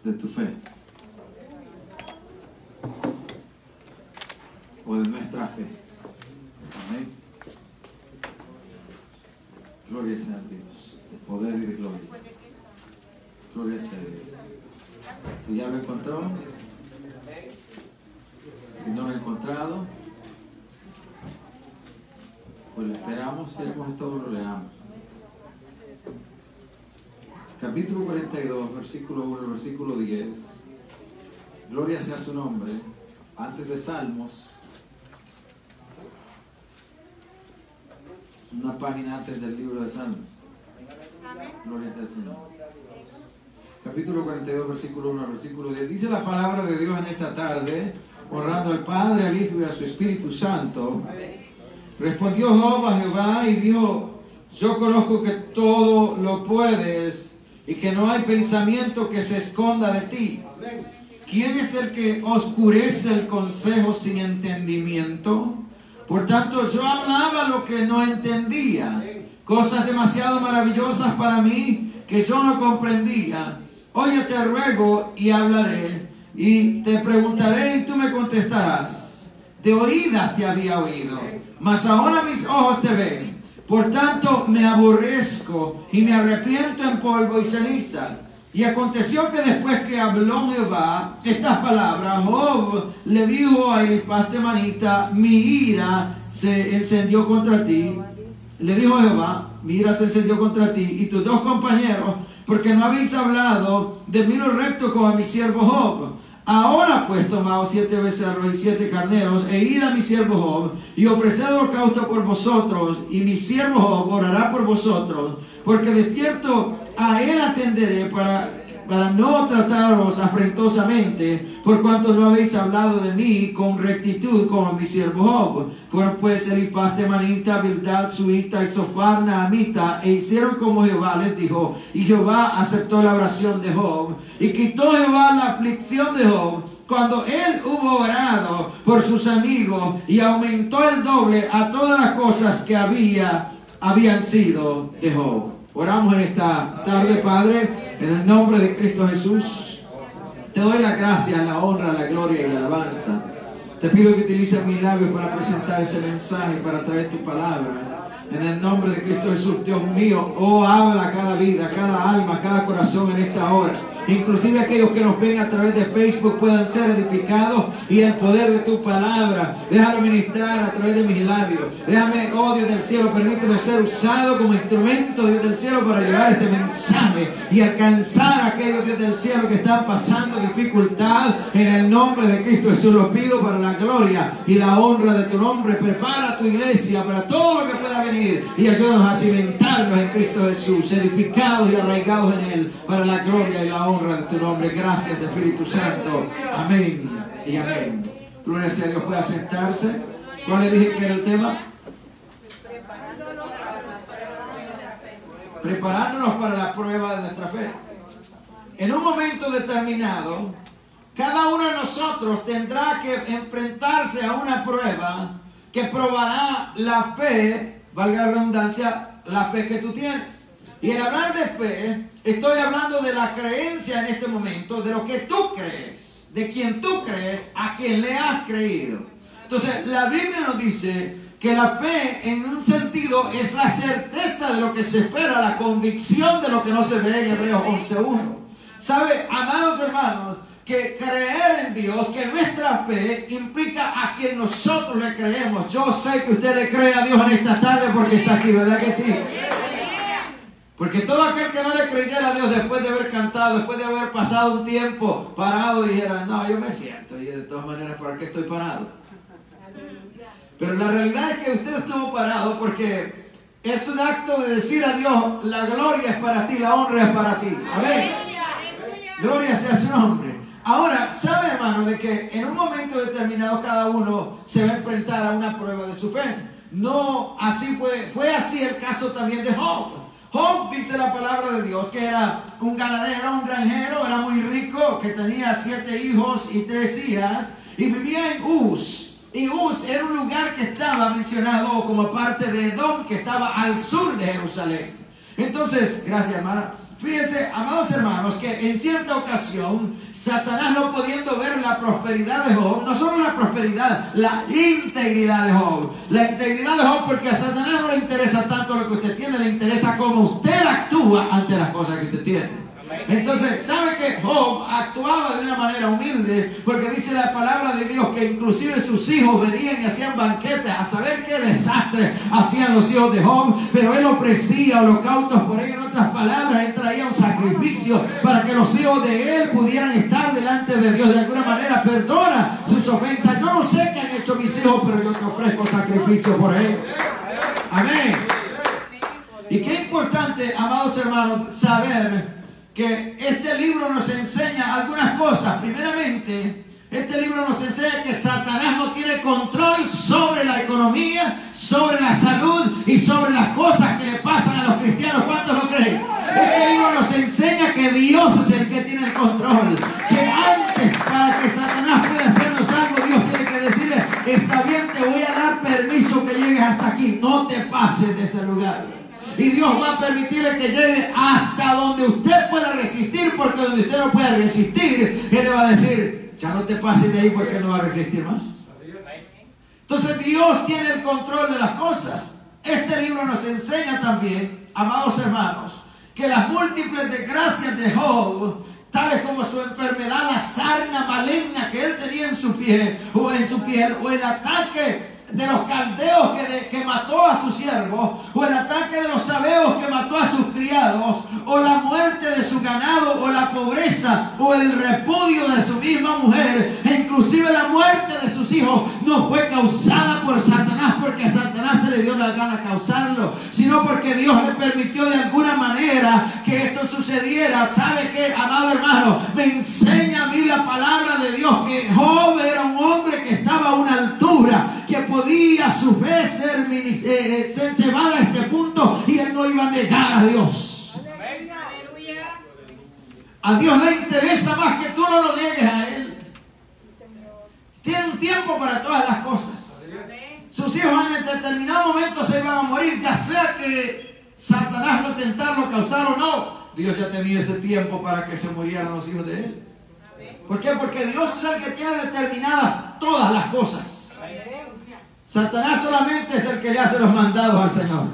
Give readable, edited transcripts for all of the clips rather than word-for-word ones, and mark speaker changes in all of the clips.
Speaker 1: de tu fe o de nuestra fe. Amén. Gloria sea a Dios, de poder y de gloria. Gloria sea a Dios. Si ya lo encontró, si no lo ha encontrado, pues lo esperamos, queremos que todos lo leamos. Capítulo 42, versículo 1, versículo 10. Gloria sea su nombre. Antes de Salmos, una página antes del libro de Salmos. Gloria sea al Señor. Capítulo 42, versículo 1 al versículo 10. Dice la palabra de Dios en esta tarde, honrando al Padre, al Hijo y a su Espíritu Santo. Respondió Job a Jehová y dijo: yo conozco que todo lo puedes y que no hay pensamiento que se esconda de ti. ¿Quién es el que oscurece el consejo sin entendimiento? Por tanto, yo hablaba lo que no entendía, cosas demasiado maravillosas para mí que yo no comprendía. Oye, te ruego y hablaré, y te preguntaré y tú me contestarás. De oídas te había oído, mas ahora mis ojos te ven. Por tanto, me aborrezco y me arrepiento en polvo y ceniza. Y aconteció que después que habló Jehová estas palabras, Job le dijo a Elifaz temanita: mi ira se encendió contra ti. Le dijo Jehová: mi ira se encendió contra ti y tus dos compañeros, porque no habéis hablado de mí lo recto como a mi siervo Job. Ahora pues tomaos 7 becerros y 7 carneros, e id a mi siervo Job, y ofreced holocausto por vosotros, y mi siervo Job orará por vosotros, porque de cierto a él atenderé para no trataros afrentosamente, por cuanto no habéis hablado de mí con rectitud como mi siervo Job. Fueron pues Elifaz temanita, Bildad suita y Sofar naamita, e hicieron como Jehová les dijo, y Jehová aceptó la oración de Job, y quitó Jehová la aflicción de Job cuando él hubo orado por sus amigos, y aumentó el doble a todas las cosas que habían sido de Job. Oramos en esta tarde, Padre, en el nombre de Cristo Jesús. Te doy la gracia, la honra, la gloria y la alabanza. Te pido que utilices mis labios para presentar este mensaje, para traer tu palabra. En el nombre de Cristo Jesús, Dios mío, oh, habla cada vida, cada alma, cada corazón en esta hora. Inclusive aquellos que nos ven a través de Facebook puedan ser edificados, y el poder de tu palabra, déjalo ministrar a través de mis labios. Déjame, oh Dios del cielo, permíteme ser usado como instrumento, Dios del cielo, para llevar este mensaje y alcanzar a aquellos, Dios del cielo, que están pasando dificultad. En el nombre de Cristo Jesús lo pido para la gloria y la honra de tu nombre. Prepara tu iglesia para todo lo que pueda venir y ayúdanos a cimentarnos en Cristo Jesús, edificados y arraigados en Él, para la gloria y la honra de tu nombre. Gracias, Espíritu Santo. Amén y amén. Gloria sea a Dios. Puede sentarse. ¿Cuál le dije que era el tema? Preparándonos para la prueba de nuestra fe. En un momento determinado, cada uno de nosotros tendrá que enfrentarse a una prueba que probará la fe, valga la redundancia, la fe que tú tienes. Y al hablar de fe, estoy hablando de la creencia en este momento, de lo que tú crees, de quien tú crees, a quien le has creído. Entonces, la Biblia nos dice que la fe, en un sentido, es la certeza de lo que se espera, la convicción de lo que no se ve, en Hebreos 11:1. ¿Sabe, amados hermanos, que creer en Dios, que nuestra fe implica a quien nosotros le creemos? Yo sé que usted le cree a Dios en esta tarde porque está aquí, ¿verdad que sí? Porque todo aquel que no le creyera a Dios después de haber cantado, después de haber pasado un tiempo parado, dijera: no, yo me siento, y de todas maneras, ¿para qué estoy parado? Pero la realidad es que usted estuvo parado porque es un acto de decir a Dios: la gloria es para ti, la honra es para ti. Amén. Gloria sea su nombre. Ahora, ¿sabe, hermano, de que en un momento determinado cada uno se va a enfrentar a una prueba de su fe? No, así fue así el caso también de Job. Job, dice la palabra de Dios, que era un ganadero, un granjero, era muy rico, que tenía 7 hijos y 3 hijas, y vivía en Uz. Y Uz era un lugar que estaba mencionado como parte de Edom, que estaba al sur de Jerusalén. Entonces, gracias, hermana. Fíjense, amados hermanos, que en cierta ocasión Satanás, no pudiendo ver la prosperidad de Job, no solo la prosperidad, la integridad de Job. La integridad de Job, porque a Satanás no le interesa tanto lo que usted tiene, le interesa cómo usted actúa ante las cosas que usted tiene. Entonces, ¿sabe que Job actuaba de una manera humilde? Porque dice la palabra de Dios que inclusive sus hijos venían y hacían banquetes, a saber qué desastre hacían los hijos de Job, pero él ofrecía holocaustos por ellos. En otras palabras, él traía un sacrificio para que los hijos de él pudieran estar delante de Dios. De alguna manera perdona sus ofensas. Yo no sé qué han hecho mis hijos, pero yo te ofrezco sacrificio por ellos. Amén. Y qué importante, amados hermanos, saber que este libro nos enseña algunas cosas. Primeramente, este libro nos enseña que Satanás no tiene control sobre la economía, sobre la salud y sobre las cosas que le pasan a los cristianos. ¿Cuántos lo creen? Este libro nos enseña que Dios es el que tiene el control. Que antes, para que Satanás pueda hacernos algo, Dios tiene que decirle: está bien, te voy a dar permiso que llegues hasta aquí, no te pases de ese lugar. Y Dios va a permitirle que llegue hasta donde usted pueda resistir, porque donde usted no pueda resistir, Él le va a decir: ya no te pases de ahí, porque no va a resistir más. Entonces Dios tiene el control de las cosas. Este libro nos enseña también, amados hermanos, que las múltiples desgracias de Job, tales como su enfermedad, la sarna maligna que él tenía en su piel, o el ataque de los caldeos que mató a sus siervos, o el ataque de los sabeos que mató a sus criados, o la muerte de su ganado, o la pobreza, o el repudio de su misma mujer, e inclusive la muerte de sus hijos, no fue causada por Satanás porque a Satanás se le dio la gana causarlo, sino porque Dios le permitió de alguna manera que esto sucediera. ¿Sabe qué, amado hermano? Me enseña a mí la palabra de Dios que Job era un hombre que estaba a una altura, que podía a su vez ser llevada a este punto, y él no iba a negar a Dios. A Dios le interesa más que tú no lo niegues a Él. Tiene un tiempo para todas las cosas. Sus hijos en determinado momento se iban a morir, ya sea que Satanás lo tentara, lo causara o no. Dios ya tenía ese tiempo para que se murieran los hijos de Él. ¿Por qué? Porque Dios es el que tiene determinadas todas las cosas. Satanás solamente es el que le hace los mandados al Señor.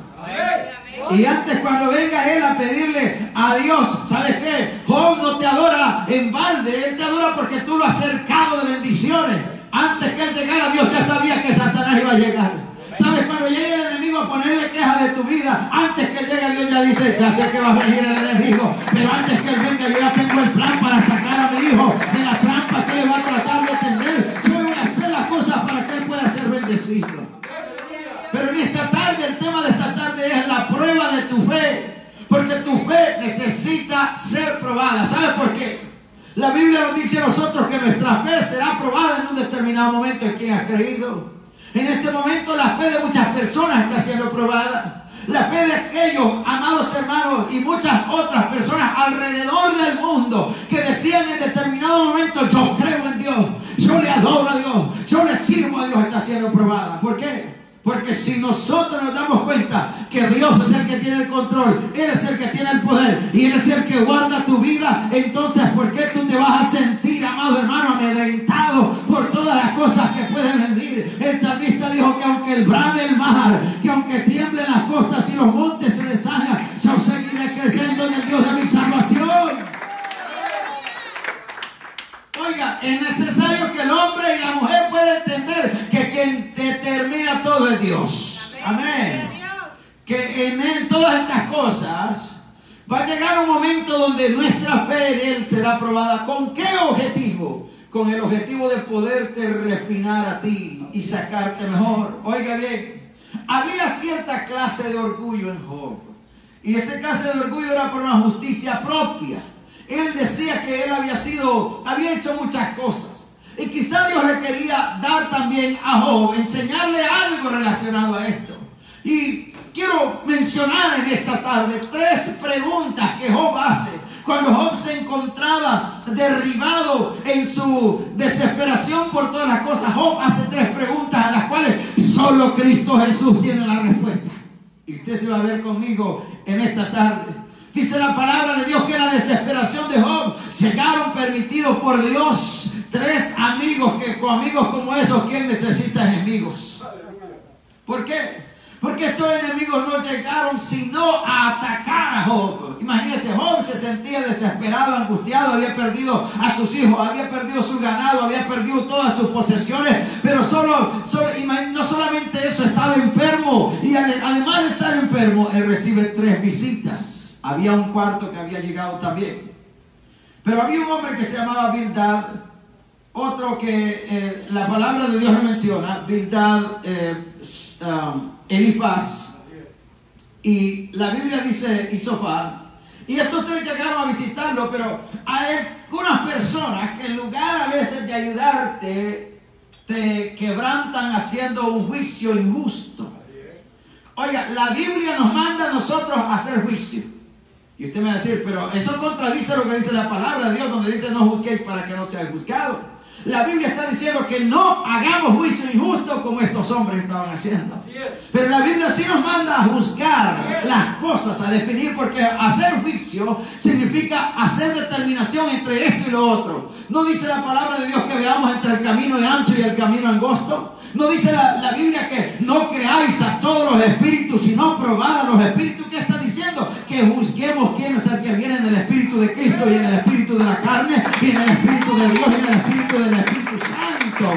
Speaker 1: Y antes, cuando venga él a pedirle a Dios, ¿sabes qué? Job no te adora en balde, él te adora porque tú lo has cercado de bendiciones. Antes que él llegara, Dios ya sabía que Satanás iba a llegar. ¿Sabes? Cuando llegue el enemigo a ponerle quejas de tu vida, antes que él llegue, Dios ya dice: ya sé que va a venir el enemigo, pero antes que él venga, yo ya tengo el plan para sacar a mi hijo de la trampa que le va a tratar de tender. Yo voy a hacer las cosas para que él pueda ser bendecido. Pero en esta tarde, el tema de esta tarde es la prueba de tu fe, porque tu fe necesita ser probada. ¿Sabes por qué? La Biblia nos dice a nosotros que nuestra fe será probada en un determinado momento en quien has creído. En este momento la fe de muchas personas está siendo probada. La fe de aquellos, amados hermanos, y muchas otras personas alrededor del mundo que decían en determinado momento: yo creo en Dios, yo le adoro a Dios, yo le sirvo a Dios, está siendo probada. ¿Por qué? Porque si nosotros nos damos cuenta que Dios es el que tiene el control, Él es el que tiene el poder y Él es el que guarda tu vida, entonces ¿por qué tú te vas a sentir, amado hermano, amedrentado por todas las cosas que pueden venir? El salmista dijo que aunque brame el mar, que aunque tiemblen las costas y los montes se deshagan, yo seguiré creciendo en el Dios de mi salvación. Oiga, es necesario que el hombre y la mujer puedan entender que quien determina todo es Dios. Amén. Que en Él todas estas cosas va a llegar un momento donde nuestra fe en Él será probada. ¿Con qué objetivo? Con el objetivo de poderte refinar a ti y sacarte mejor. Oiga bien, había cierta clase de orgullo en Job, y esa clase de orgullo era por una justicia propia. Él decía que él había hecho muchas cosas, y quizá Dios le quería dar también a Job, enseñarle algo relacionado a esto. Y quiero mencionar en esta tarde 3 preguntas que Job hace cuando Job se encontraba derribado en su desesperación por todas las cosas. Job hace 3 preguntas a las cuales solo Cristo Jesús tiene la respuesta. Y usted se va a ver conmigo en esta tarde. Dice la palabra de Dios que en la desesperación de Job llegaron permitidos por Dios 3 amigos, que con amigos como esos, ¿quién necesita enemigos? ¿Por qué? Porque estos enemigos no llegaron sino a atacar a Job. Imagínense, Job se sentía desesperado, angustiado, había perdido a sus hijos, había perdido su ganado, había perdido todas sus posesiones, pero no solamente eso, estaba enfermo. Y además de estar enfermo, él recibe 3 visitas. Había un cuarto que había llegado también. Pero había un hombre que se llamaba Bildad, otro que la palabra de Dios lo menciona, Bildad, Elifaz, y la Biblia dice Isofar, y estos 3 llegaron a visitarlo, pero hay algunas personas que en lugar a veces de ayudarte, te quebrantan haciendo un juicio injusto. Oiga, la Biblia nos manda a nosotros a hacer juicio. Y usted me va a decir, pero eso contradice lo que dice la palabra de Dios, donde dice no juzguéis para que no seáis juzgados. La Biblia está diciendo que no hagamos juicio injusto como estos hombres estaban haciendo. Pero la Biblia sí nos manda a juzgar las cosas, a definir, porque hacer juicio significa hacer determinación entre esto y lo otro. ¿No dice la palabra de Dios que veamos entre el camino ancho y el camino angosto? ¿No dice la Biblia que no creáis a todos los espíritus, sino probad a los espíritus? ¿Qué está diciendo? Que juzguemos quién es el que viene en el espíritu de Cristo y en el espíritu de la carne y en el espíritu de Dios y en el espíritu del Espíritu Santo.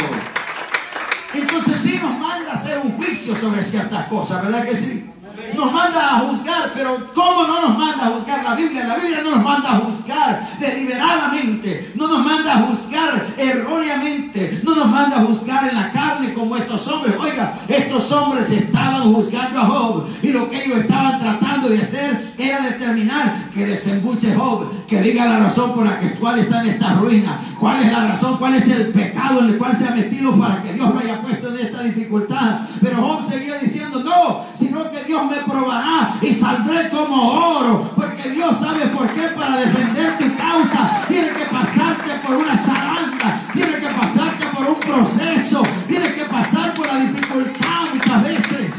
Speaker 1: Entonces sí nos manda a hacer un juicio sobre ciertas cosas, ¿verdad que sí? Nos manda a juzgar, pero ¿cómo no nos manda a juzgar la Biblia? La Biblia no nos manda a juzgar deliberadamente, no nos manda a juzgar erróneamente, no nos manda a juzgar en la carne como estos hombres. Oiga, estos hombres estaban juzgando a Job y lo que ellos estaban tratando de hacer era determinar que desembuche Job, que diga la razón por la cual está en esta ruina, cuál es la razón, cuál es el pecado en el cual se ha metido para que Dios lo haya puesto en esta dificultad. Pero Job seguía diciendo, no, sino que Dios me probará y saldré como oro, porque Dios sabe por qué. Para defender tu causa tiene que pasarte por una zaranda, tiene que pasarte por un proceso, tiene que pasar por la dificultad muchas veces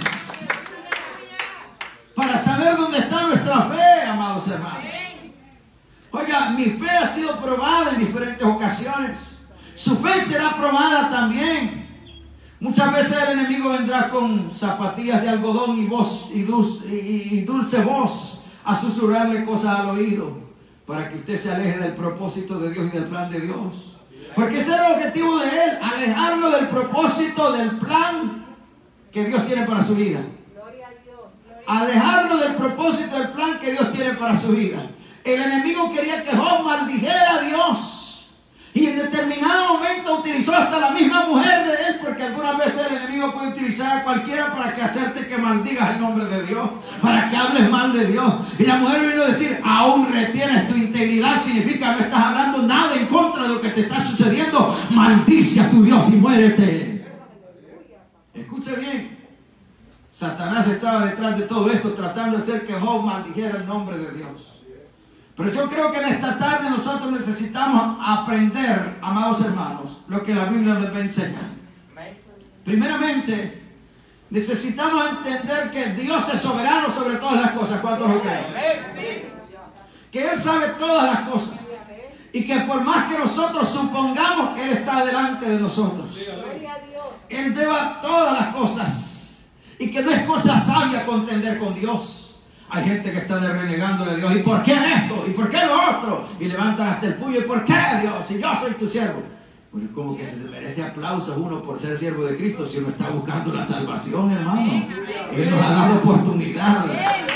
Speaker 1: para saber dónde está nuestra fe, amados hermanos. Oiga, mi fe ha sido probada en diferentes ocasiones, su fe será probada también. Muchas veces el enemigo vendrá con zapatillas de algodón y dulce voz a susurrarle cosas al oído para que usted se aleje del propósito de Dios y del plan de Dios. Porque ese era el objetivo de él, alejarlo del propósito del plan que Dios tiene para su vida. Alejarlo del propósito del plan que Dios tiene para su vida. El enemigo quería que Job maldijera a Dios. Y en determinado momento utilizó hasta la misma mujer de él, porque algunas veces el enemigo puede utilizar a cualquiera para que hacerte que maldigas el nombre de Dios, para que hables mal de Dios. Y la mujer vino a decir, aún retienes tu integridad, significa no estás hablando nada en contra de lo que te está sucediendo, maldice a tu Dios y muérete. Escuche bien, Satanás estaba detrás de todo esto, tratando de hacer que Job maldijera el nombre de Dios. Pero yo creo que en esta tarde nosotros necesitamos aprender, amados hermanos, lo que la Biblia nos va a enseñar. Primeramente, necesitamos entender que Dios es soberano sobre todas las cosas. ¿Cuántos lo creen? Que Él sabe todas las cosas. Y que por más que nosotros supongamos, Él está delante de nosotros. Él lleva todas las cosas. Y que no es cosa sabia contender con Dios. Hay gente que está renegándole a Dios. ¿Y por qué esto? ¿Y por qué lo otro? Y levantan hasta el puño. ¿Y por qué, Dios? Si yo soy tu siervo. Pues como que se merece aplausos uno por ser siervo de Cristo si uno está buscando la salvación, hermano. Él nos ha dado oportunidad.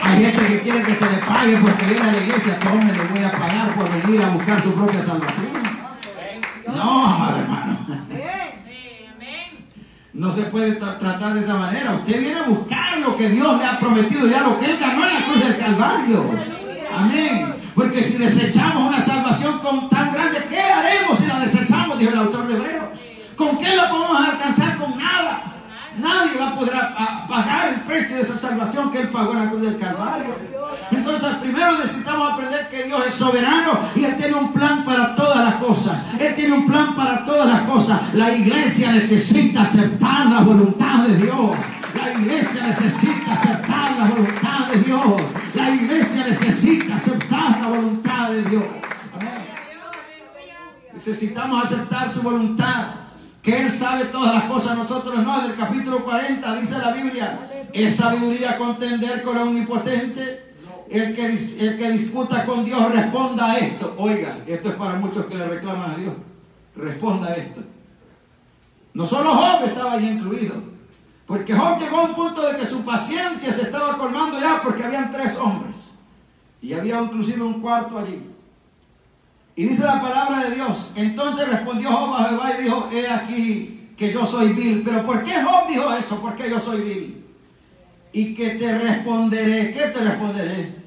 Speaker 1: Hay gente que quiere que se le pague porque viene a la iglesia. ¿Cómo le voy a pagar por venir a buscar su propia salvación? No, amado hermano. No se puede tratar de esa manera. Usted viene a buscar lo que Dios le ha prometido, ya lo que Él ganó en la cruz del Calvario. Amén. Porque si desechamos una salvación tan grande, ¿qué haremos si la desechamos? Dijo el autor de Hebreos. ¿Con qué la podemos alcanzar? Con nada. Nadie va a poder pagar el precio de esa salvación que Él pagó en la cruz del Calvario. Entonces primero necesitamos aprender que Dios es soberano y Él tiene un plan para todas las cosas. Él tiene un plan para todas las cosas. La iglesia necesita aceptar la voluntad de Dios. La iglesia necesita aceptar la voluntad de Dios. La iglesia necesita aceptar Necesitamos aceptar su voluntad, que Él sabe todas las cosas, nosotros no. En el capítulo 40 dice la Biblia: ¿es sabiduría contender con el omnipotente? El que disputa con Dios, responda a esto. Oiga, esto es para muchos que le reclaman a Dios. Responda a esto. No solo Job estaba ahí incluido, porque Job llegó a un punto de que su paciencia se estaba colmando ya, porque habían 3 hombres y había inclusive un cuarto allí. Y dice la palabra de Dios: entonces respondió Job a Jehová y dijo: he aquí que yo soy vil. Pero ¿por qué Job dijo eso? ¿Por qué yo soy vil? Y que te responderé. ¿Qué te responderé?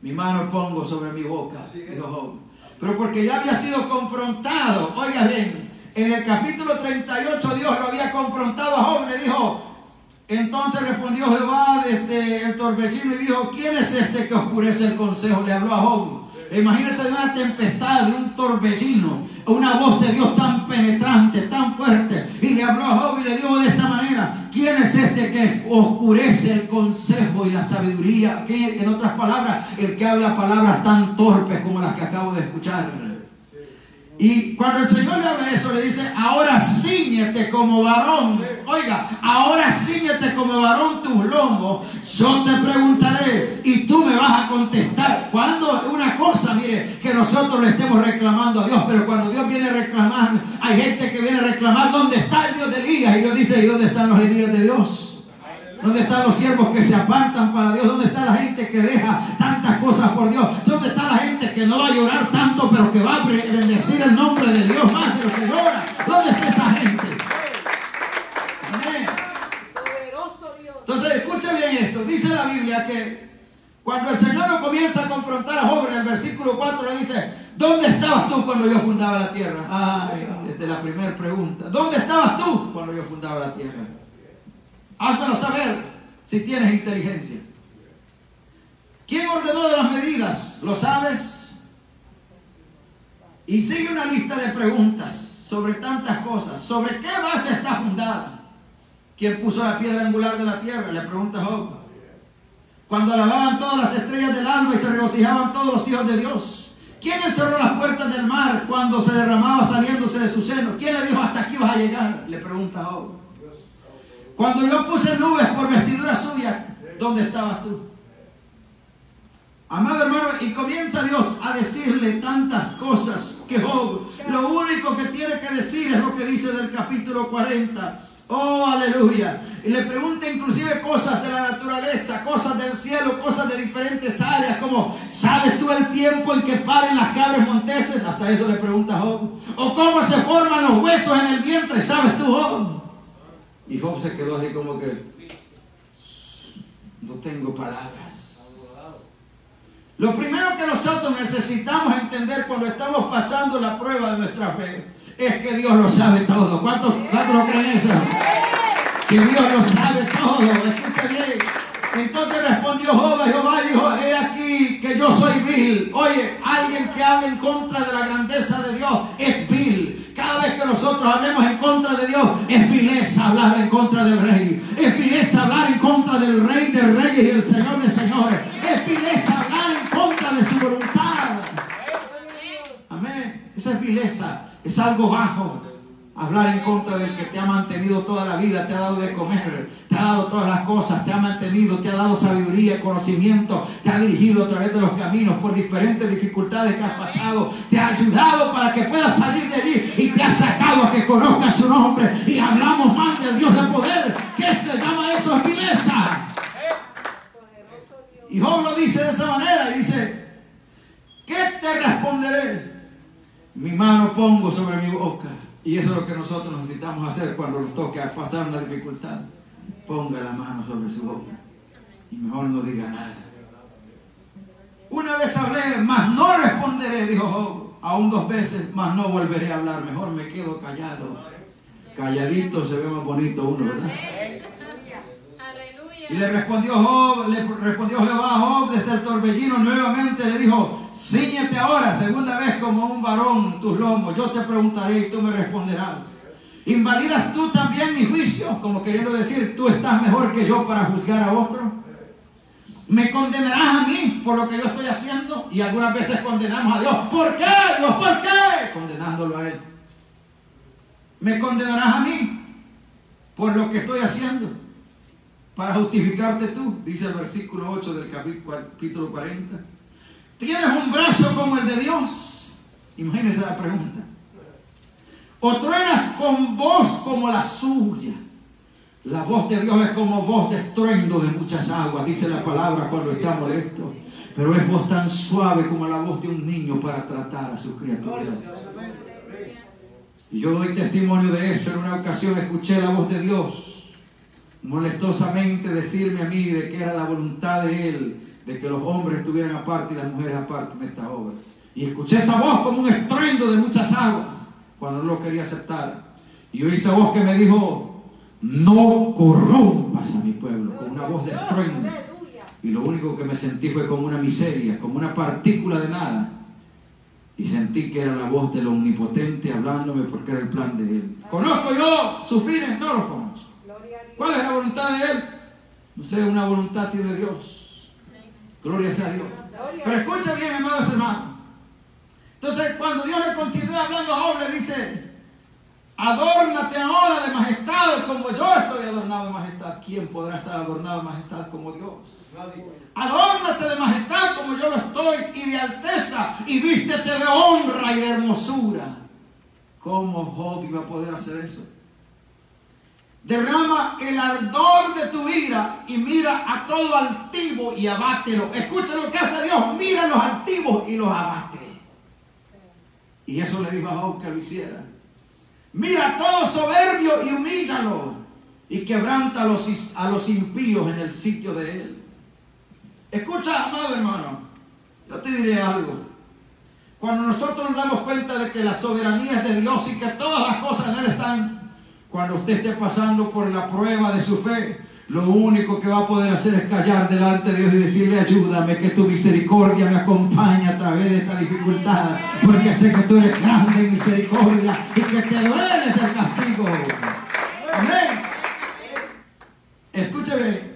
Speaker 1: Mi mano pongo sobre mi boca, dijo Job. Pero porque ya había sido confrontado. Oiga bien, en el capítulo 38 Dios lo había confrontado a Job. Le dijo: entonces respondió Jehová desde el torbellino y dijo: ¿quién es este que oscurece el consejo? Le habló a Job. Imagínense de una tempestad, de un torbellino, una voz de Dios tan penetrante, tan fuerte. Y le habló a Job y le dijo de esta manera: ¿quién es este que oscurece el consejo y la sabiduría? Que, en otras palabras, el que habla palabras tan torpes como las que acabo de escuchar. Y cuando el Señor le habla eso, le dice: ahora cíñete como varón. Oiga, ahora cíñete como varón tus lomos. Yo te preguntaré y tú me vas a contestar. Cuando una cosa, mire, que nosotros le estemos reclamando a Dios, pero cuando Dios viene a reclamar, hay gente que viene a reclamar: ¿dónde está el Dios de Elías? Y Dios dice: ¿y dónde están los Elías de Dios? ¿Dónde están los siervos que se apartan para Dios? ¿Dónde está la gente que deja tantas cosas por Dios? ¿Dónde está la gente que no va a llorar tanto, pero que va a bendecir el nombre de Dios más de lo que llora? ¿Dónde está esa gente? Amén. Entonces, escucha bien esto. Dice la Biblia que cuando el Señor lo comienza a confrontar a Job, en el versículo 4 le dice: ¿dónde estabas tú cuando yo fundaba la tierra? Ay, desde la primera pregunta. ¿Dónde estabas tú cuando yo fundaba la tierra? Házmelo saber si tienes inteligencia. ¿Quién ordenó de las medidas? ¿Lo sabes? Y sigue una lista de preguntas sobre tantas cosas. ¿Sobre qué base está fundada? ¿Quién puso la piedra angular de la tierra? Le pregunta Job. Cuando alababan todas las estrellas del alba y se regocijaban todos los hijos de Dios. ¿Quién encerró las puertas del mar cuando se derramaba saliéndose de su seno? ¿Quién le dijo: hasta aquí vas a llegar? Le pregunta Job. Cuando yo puse nubes por vestidura suya, ¿dónde estabas tú? Amado hermano, y comienza Dios a decirle tantas cosas que Job, lo único que tiene que decir es lo que dice del capítulo 40. Oh, aleluya. Y le pregunta inclusive cosas de la naturaleza, cosas del cielo, cosas de diferentes áreas, como: ¿sabes tú el tiempo en que paren las cabras monteses? Hasta eso le pregunta Job. O cómo se forman los huesos en el vientre, ¿sabes tú, Job? Y Job se quedó así como que: no tengo palabras. Lo primero que nosotros necesitamos entender cuando estamos pasando la prueba de nuestra fe es que Dios lo sabe todo. ¿Cuántos lo creen eso? Que Dios lo sabe todo. Escucha bien. Entonces respondió Job a Jehová y dijo: he aquí que yo soy vil. Oye, alguien que habla en contra de la grandeza de Dios es vil. Cada vez que nosotros hablemos en contra de Dios, es vileza hablar en contra del Rey. Es vileza hablar en contra del Rey de Reyes y el Señor de Señores. Es vileza hablar en contra de su voluntad. Amén. Esa es vileza. Es algo bajo. Hablar en contra del que te ha mantenido toda la vida, te ha dado de comer, te ha dado todas las cosas, te ha mantenido, te ha dado sabiduría, conocimiento, te ha dirigido a través de los caminos por diferentes dificultades que has pasado, te ha ayudado para que puedas salir de allí y te ha sacado a que conozcas su nombre. Y hablamos mal del Dios de poder. ¿Qué se llama eso? Es vileza. Y Job lo dice de esa manera y dice: ¿qué te responderé? Mi mano pongo sobre mi boca. Y eso es lo que nosotros necesitamos hacer cuando nos toque pasar una dificultad. Ponga la mano sobre su boca y mejor no diga nada. Una vez hablé, mas no responderé, dijo Job. Aún 2 veces, mas no volveré a hablar. Mejor me quedo callado. Calladito se ve más bonito uno, ¿verdad? Y le respondió Jehová a Job desde el torbellino nuevamente. Le dijo: cíñete ahora, segunda vez, como un varón tus lomos. Yo te preguntaré y tú me responderás. ¿Invalidas tú también mi juicio? Como queriendo decir: tú estás mejor que yo para juzgar a otro.
Speaker 2: ¿Me condenarás a mí por lo que yo estoy haciendo? Y algunas veces condenamos a Dios. ¿Por qué, Dios? ¿Por qué? Condenándolo a Él. ¿Me condenarás a mí por lo que estoy haciendo? Para justificarte tú, dice el versículo 8 del capítulo 40. ¿Tienes un brazo como el de Dios? Imagínese la pregunta. ¿O truenas con voz como la suya? La voz de Dios es como voz de estruendo de muchas aguas, dice la palabra cuando está molesto. Pero es voz tan suave como la voz de un niño para tratar a sus criaturas. Y yo doy testimonio de eso. En una ocasión escuché la voz de Dios molestosamente decirme a mí de que era la voluntad de Él, de que los hombres estuvieran aparte y las mujeres aparte en esta obra. Y escuché esa voz como un estruendo de muchas aguas cuando no lo quería aceptar. Y oí esa voz que me dijo: no corrompas a mi pueblo, con una voz de estruendo. Y lo único que me sentí fue como una miseria, como una partícula de nada. Y sentí que era la voz del Omnipotente hablándome, porque era el plan de Él. ¿Conozco yo sus fines? No los conozco. ¿Cuál es la voluntad de Él? No sé, una voluntad tiene Dios. Gloria sea a Dios. Pero escucha bien, amados hermanos. Entonces, cuando Dios le continúa hablando a Job, le dice: adórnate ahora de majestad como yo estoy adornado de majestad. ¿Quién podrá estar adornado de majestad como Dios? Adórnate de majestad como yo lo estoy, y de alteza, y vístete de honra y de hermosura. ¿Cómo Job iba a poder hacer eso? Derrama el ardor de tu ira y mira a todo altivo y abátelo. Escucha lo que hace Dios: mira a los altivos y los abate. Y eso le dijo a Job que lo hiciera. Mira a todo soberbio y humíllalo, y quebranta a los impíos en el sitio de Él. Escucha, amado hermano, yo te diré algo. Cuando nosotros nos damos cuenta de que la soberanía es de Dios y que todas las cosas en Él están, cuando usted esté pasando por la prueba de su fe, lo único que va a poder hacer es callar delante de Dios y decirle: ayúdame, que tu misericordia me acompañe a través de esta dificultad, porque sé que tú eres grande en misericordia y que te dueles el castigo. Amén. Escúcheme.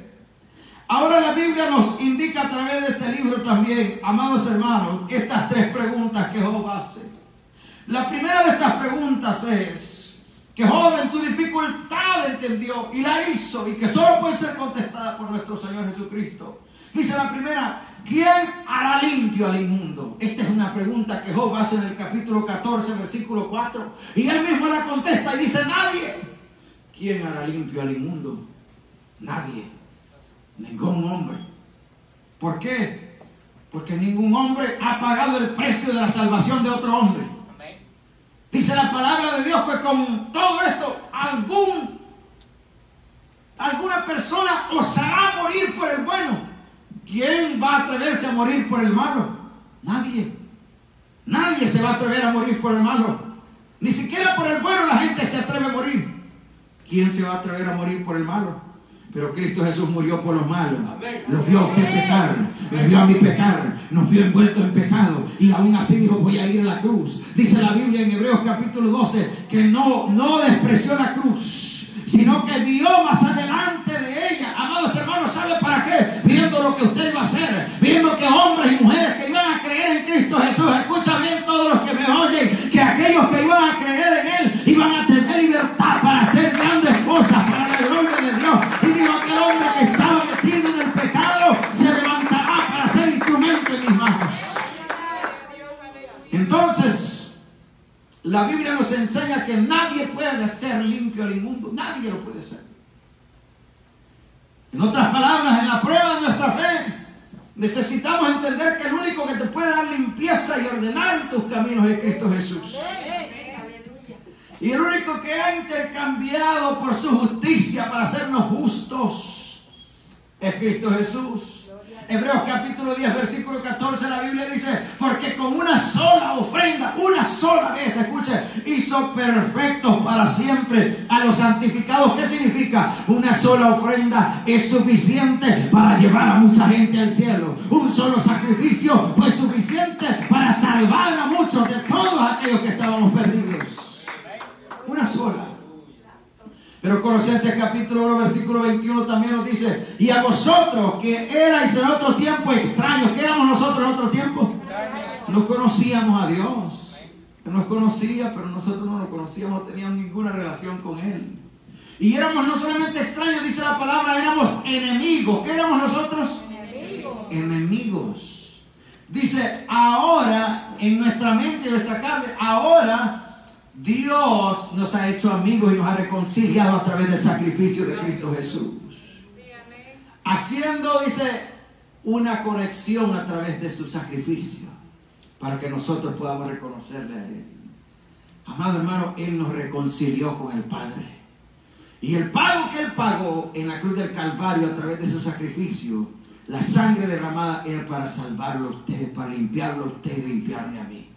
Speaker 2: Ahora la Biblia nos indica a través de este libro también, amados hermanos, estas tres preguntas que Job hace. La primera de estas preguntas es que Job en su dificultad entendió y la hizo, y que solo puede ser contestada por nuestro Señor Jesucristo. Dice la primera: ¿quién hará limpio al inmundo? Esta es una pregunta que Job hace en el capítulo 14, versículo 4, y él mismo la contesta y dice: nadie. ¿Quién hará limpio al inmundo? Nadie. Ningún hombre. ¿Por qué? Porque ningún hombre ha pagado el precio de la salvación de otro hombre. Dice la palabra de Dios que con todo esto alguna persona osará morir por el bueno. ¿Quién va a atreverse a morir por el malo? Nadie. Nadie se va a atrever a morir por el malo. Ni siquiera por el bueno la gente se atreve a morir. ¿Quién se va a atrever a morir por el malo? Pero Cristo Jesús murió por los malos. Los vio a usted pecar, me vio a mí pecar, nos vio envueltos en pecado, y aún así dijo: voy a ir a la cruz. Dice la Biblia en Hebreos capítulo 12 que no despreció la cruz, sino que vio más adelante de ella. Amados hermanos, ¿sabe para qué? Viendo lo que usted iba a hacer, viendo que hombres y mujeres que iban a creer en Cristo Jesús, escucha bien todos los que me oyen, que aquellos que iban a creer en Él iban a tener libertad para hacer grandes cosas para la gloria de Dios. Y digo: aquel hombre que estaba metido en el pecado se levantará para ser instrumento en mis manos. Entonces, la Biblia nos enseña que nadie puede ser limpio al inmundo. Nadie lo puede ser. En otras palabras, en la prueba de nuestra fe, necesitamos entender que el único que te puede dar limpieza y ordenar tus caminos es Cristo Jesús. Y el único que ha intercambiado por su justicia para hacernos justos es Cristo Jesús. Hebreos capítulo 10, versículo 14, la Biblia dice: porque con una sola ofrenda, una sola vez, escuche, hizo perfectos para siempre a los santificados. ¿Qué significa? Una sola ofrenda es suficiente para llevar a mucha gente al cielo. Un solo sacrificio fue suficiente para salvar a muchos de todos aquellos que estábamos perdidos. Una sola. Pero Pero Colosenses capítulo 1 versículo 21 también nos dice: y a vosotros que erais en otro tiempo extraños. ¿Qué éramos nosotros en otro tiempo? No conocíamos a Dios. Él nos conocía, pero nosotros no lo conocíamos, no teníamos ninguna relación con Él. Y éramos no solamente extraños, dice la palabra, éramos enemigos. ¿Qué éramos nosotros? Enemigos. Dice, ahora, en nuestra mente y nuestra carne, ahora Dios nos ha hecho amigos y nos ha reconciliado a través del sacrificio de Cristo Jesús. Haciendo, dice, una conexión a través de su sacrificio, para que nosotros podamos reconocerle a Él. Amado hermano, Él nos reconcilió con el Padre. Y el pago que Él pagó en la cruz del Calvario a través de su sacrificio, la sangre derramada era para salvarlo a usted, para limpiarlo a usted y limpiarme a mí.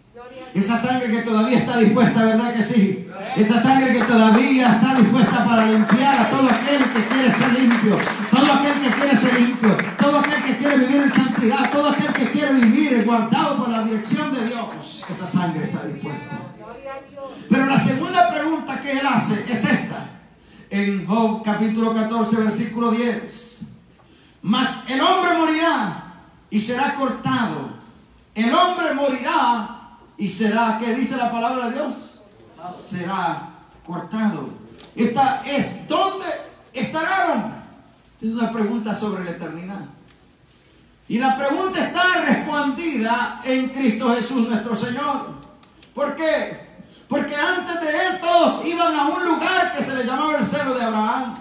Speaker 2: Esa sangre que todavía está dispuesta, ¿verdad que sí? Esa sangre que todavía está dispuesta para limpiar a todo aquel que quiere ser limpio, todo aquel que quiere ser limpio, todo aquel que quiere vivir en santidad, todo aquel que quiere vivir guardado por la dirección de Dios. Esa sangre está dispuesta. Pero la segunda pregunta que Él hace es esta. En Job capítulo 14 versículo 10. Mas el hombre morirá y será cortado. El hombre morirá y será, ¿qué dice la palabra de Dios? Será cortado. Esta es, ¿dónde estará el hombre? Es una pregunta sobre la eternidad. Y la pregunta está respondida en Cristo Jesús nuestro Señor. ¿Por qué? Porque antes de Él todos iban a un lugar que se le llamaba el seno de Abraham.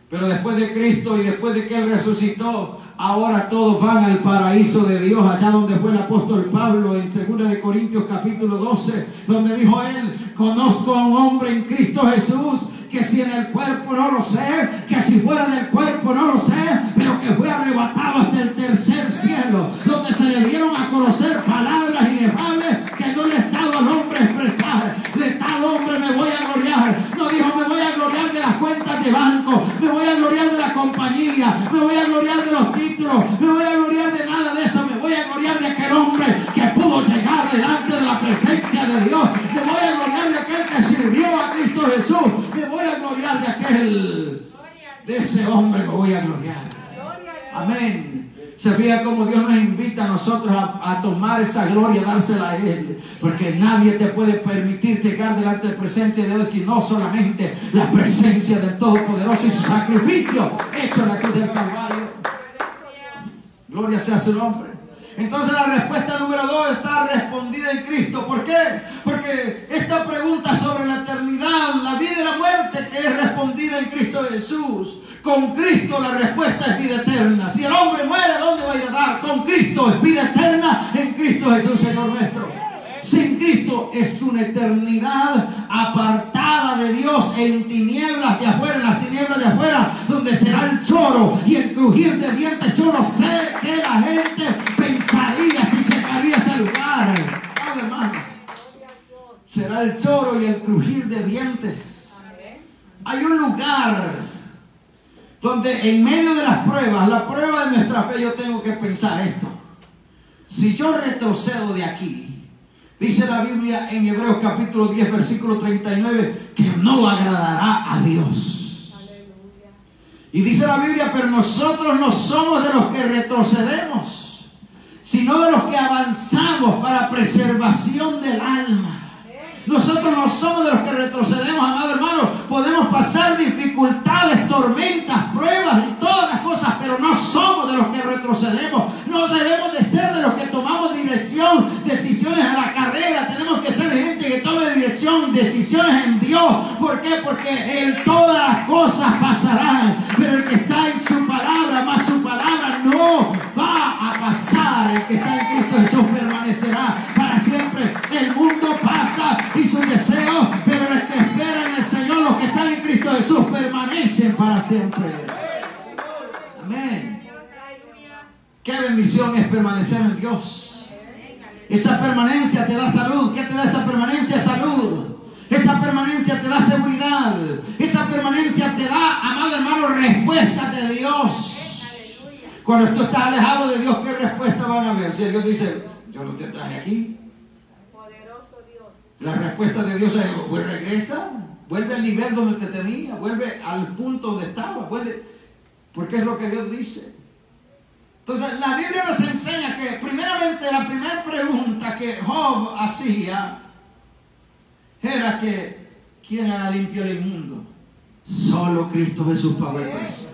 Speaker 2: Pero después de Cristo y después de que Él resucitó, ahora todos van al paraíso de Dios, allá donde fue el apóstol Pablo en 2 de Corintios capítulo 12, donde dijo él: conozco a un hombre en Cristo Jesús, que si en el cuerpo no lo sé, que si fuera del cuerpo no lo sé, pero que fue arrebatado hasta el tercer cielo, donde se le dieron a conocer palabras inefables que no le estaba al hombre expresar. De tal hombre me voy a gloriar. No dijo: me voy a gloriar de las cuentas de banco, me voy a gloriar de la compañía, me voy a gloriar de los títulos, me voy a gloriar de nada de eso. Me voy a gloriar de aquel hombre que pudo llegar delante de la presencia de Dios. Me voy a gloriar de aquel que sirvió a Cristo Jesús. Me voy a gloriar de aquel, de ese hombre me voy a gloriar. Amén. Se fija como Dios nos invita a nosotros a tomar esa gloria, dársela a Él, porque nadie te puede permitir llegar delante de la presencia de Dios, sino solamente la presencia del Todopoderoso y su sacrificio hecho en la cruz del Calvario. Gloria sea su nombre. Entonces la respuesta número 2 está respondida en Cristo. ¿Por qué? Porque esta pregunta sobre la eternidad, la vida y la muerte, que es respondida en Cristo Jesús. Con Cristo la respuesta es vida eterna. Si el hombre muere, ¿a dónde va a ir a dar? Con Cristo es vida eterna en Cristo Jesús, Señor nuestro. Sin Cristo es una eternidad apartada de Dios, en tinieblas de afuera, en las tinieblas de afuera, donde será el lloro y el crujir de dientes. Yo no sé qué la gente pensaría si llegaría a ese lugar. Además, será el lloro y el crujir de dientes. Hay un lugar donde en medio de las pruebas, la prueba de nuestra fe, yo tengo que pensar esto. Si yo retrocedo de aquí, dice la Biblia en Hebreos capítulo 10 versículo 39, que no agradará a Dios. Y dice la Biblia: pero nosotros no somos de los que retrocedemos, sino de los que avanzamos para preservación del alma. Nosotros no somos de los que retrocedemos, amado hermano. Podemos pasar dificultades, tormentas, pruebas y todas las cosas, pero no somos de los que retrocedemos. No debemos de ser de los que tomamos decisiones a la carrera. Tenemos que ser gente que tome dirección, decisiones en Dios. ¿Por qué? Porque en todas las cosas pasarán, pero el que está en su palabra, más su palabra, no va a pasar. El que está en Cristo Jesús permanecerá para siempre. El mundo pasa y sus deseos, pero los que esperan en el Señor, los que están en Cristo Jesús, permanecen para siempre. Amén. Qué bendición es permanecer en Dios. Esa permanencia te da salud. ¿Qué te da esa permanencia? Salud. Esa permanencia te da seguridad. Esa permanencia te da, amado hermano, respuestas de Dios. Cuando tú estás alejado de Dios, ¿qué respuesta van a ver? Si Dios dice: yo no te traje aquí. La respuesta de Dios es: pues regresa. Vuelve al nivel donde te tenía. Vuelve al punto donde estaba. Porque es lo que Dios dice. Entonces la Biblia nos enseña que primeramente la primera pregunta que Job hacía era que ¿quién hará limpio el inmundo? Solo Cristo Jesús pagó el precio.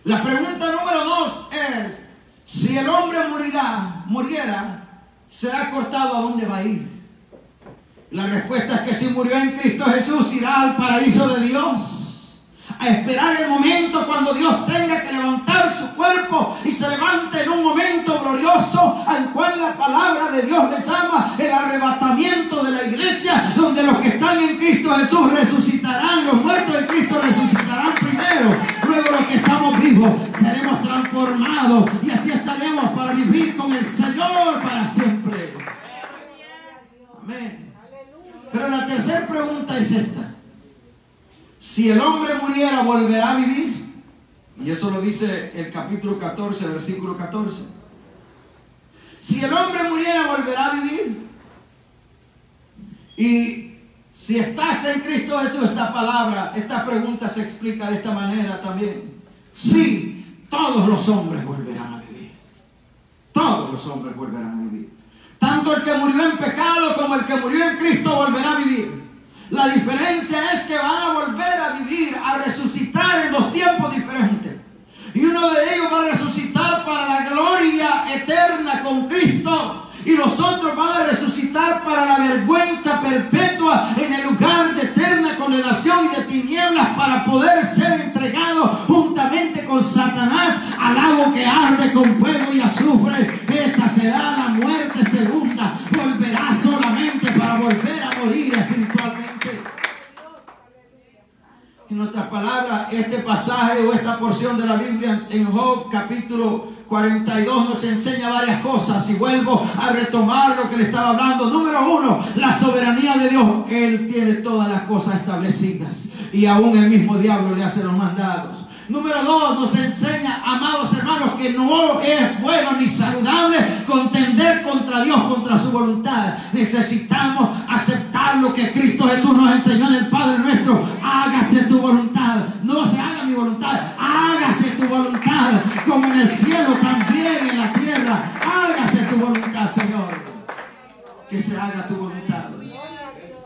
Speaker 2: La pregunta número 2 es: si el hombre muriera, ¿será cortado a dónde va a ir? La respuesta es que si murió en Cristo Jesús, irá al paraíso de Dios, a esperar el momento cuando Dios tenga que levantar su cuerpo y se levante en un momento glorioso, al cual la palabra de Dios les llama el arrebatamiento de la iglesia, donde los que están en Cristo Jesús resucitarán. Los muertos en Cristo resucitarán primero, luego los que estamos vivos seremos transformados y así estaremos para vivir con el Señor para siempre. Amén. Pero la tercera pregunta es esta: si el hombre muriera, ¿volverá a vivir? Y eso lo dice el capítulo 14, versículo 14. Si el hombre muriera, ¿volverá a vivir? Y si estás en Cristo Jesús, esta pregunta se explica de esta manera también. Sí, todos los hombres volverán a vivir. Todos los hombres volverán a vivir. Tanto el que murió en pecado como el que murió en Cristo volverá a vivir. La diferencia es que van a volver a vivir, a resucitar en dos tiempos diferentes. Y uno de ellos va a resucitar para la gloria eterna con Cristo. Y los otros van a resucitar para la vergüenza perpetua en el lugar de eterna condenación y de tinieblas, para poder ser entregados juntamente con Satanás al lago que arde con fuego y azufre. Esa será la muerte segunda. Volverá solamente para volver a morir espiritualmente. En otras palabras, este pasaje o esta porción de la Biblia en Job capítulo 42 nos enseña varias cosas, y vuelvo a retomar lo que le estaba hablando. Número 1, la soberanía de Dios. Él tiene todas las cosas establecidas y aún el mismo diablo le hace los mandados. Número 2, nos enseña, amados hermanos, que no es bueno ni saludable contender contra Dios, contra su voluntad. Necesitamos aceptar lo que Cristo Jesús nos enseñó en el Padre Nuestro: hágase tu voluntad. No se haga mi voluntad, hágase tu voluntad, como en el cielo también en la tierra. Hágase tu voluntad, Señor, que se haga tu voluntad.